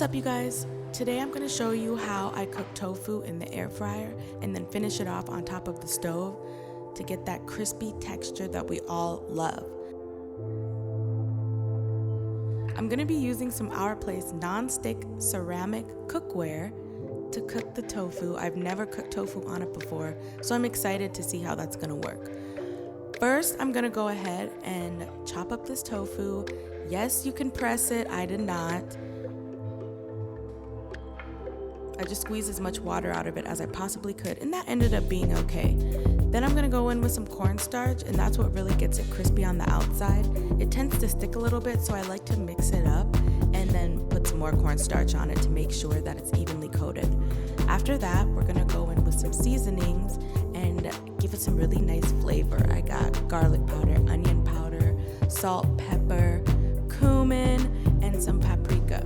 What's up, you guys? Today I'm going to show you how I cook tofu in the air fryer and then finish it off on top of the stove to get that crispy texture that we all love. I'm going to be using some Our Place non-stick ceramic cookware to cook the tofu. I've never cooked tofu on it before, so I'm excited to see how that's going to work. First, I'm going to go ahead and chop up this tofu. Yes, you can press it. I did not. I just squeezed as much water out of it as I possibly could, and that ended up being okay. Then I'm gonna go in with some cornstarch, and that's what really gets it crispy on the outside. It tends to stick a little bit, so I like to mix it up and then put some more cornstarch on it to make sure that it's evenly coated. After that, we're gonna go in with some seasonings and give it some really nice flavor. I got garlic powder, onion powder, salt, pepper, cumin, and some paprika.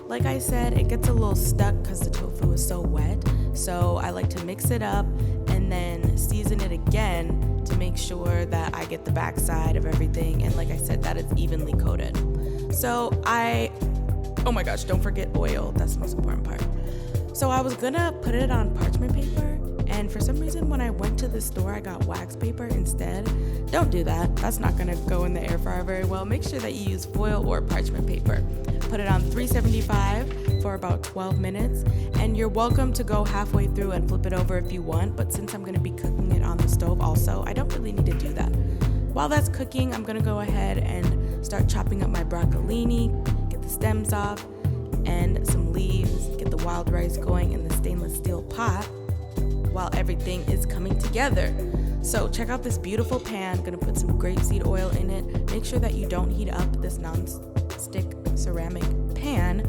Like I said, it gets a little stuck because the tofu is so wet, so I like to mix it up and then season it again to make sure that I get the backside of everything, and like I said, that it's evenly coated. So oh my gosh, don't forget oil, that's the most important part. So I was gonna put it on parchment paper, and for some reason when I went to the store I got wax paper instead. Don't do that, that's not gonna go in the air fryer very well. Make sure that you use foil or parchment paper. Put it on 375 for about 12 minutes, and you're welcome to go halfway through and flip it over if you want, but since I'm gonna be cooking it on the stove also, I don't really need to do that. While that's cooking, I'm gonna go ahead and start chopping up my broccolini, get the stems off, and some leaves, get the wild rice going in the stainless steel pot while everything is coming together. So check out this beautiful pan. I'm gonna put some grapeseed oil in it. Make sure that you don't heat up this non-stick ceramic pan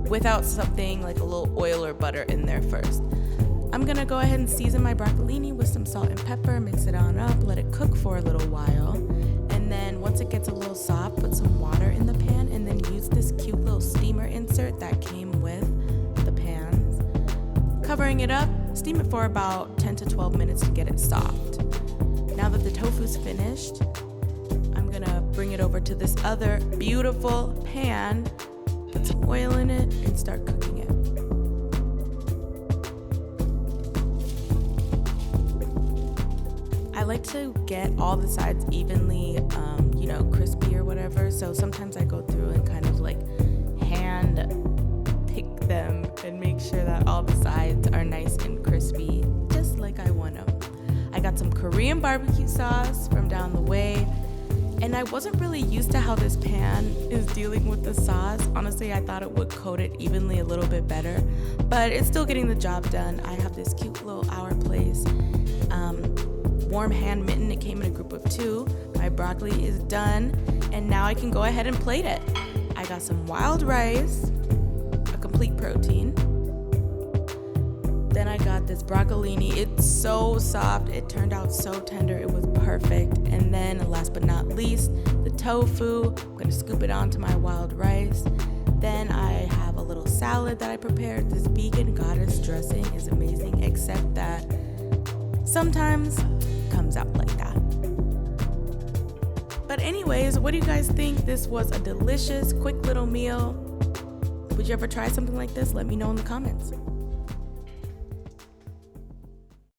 without something like a little oil or butter in there first. I'm gonna go ahead and season my broccolini with some salt and pepper, mix it on up, let it cook for a little while, and then once it gets a little soft, put some water in the pan and then use this cute little steamer insert that came with the pans. Covering it up, steam it for about 10 to 12 minutes to get it soft. Now that the tofu's finished, I'm gonna bring it over to this other beautiful pan, put some oil in it, and start cooking it. I like to get all the sides evenly, crispy or whatever, so sometimes I go through and kind of like hand pick them and make sure that all the sides are nice and crispy, just like I want them. I got some Korean barbecue sauce from down the way, and I wasn't really used to how this pan is dealing with the sauce. Honestly, I thought it would coat it evenly a little bit better, but it's still getting the job done. I have this cute little Our Place warm hand mitten. It came in a group of 2. My broccoli is done, and now I can go ahead and plate it. I got some wild rice, a complete protein. Then I got this broccolini. It's so soft. It turned out so tender. It was perfect. And then last but not least, the tofu. I'm gonna scoop it onto my wild rice. Then I have a little salad that I prepared. This vegan goddess dressing is amazing, except that sometimes it comes out like that. But anyways, what do you guys think? This was a delicious, quick little meal. Would you ever try something like this? Let me know in the comments.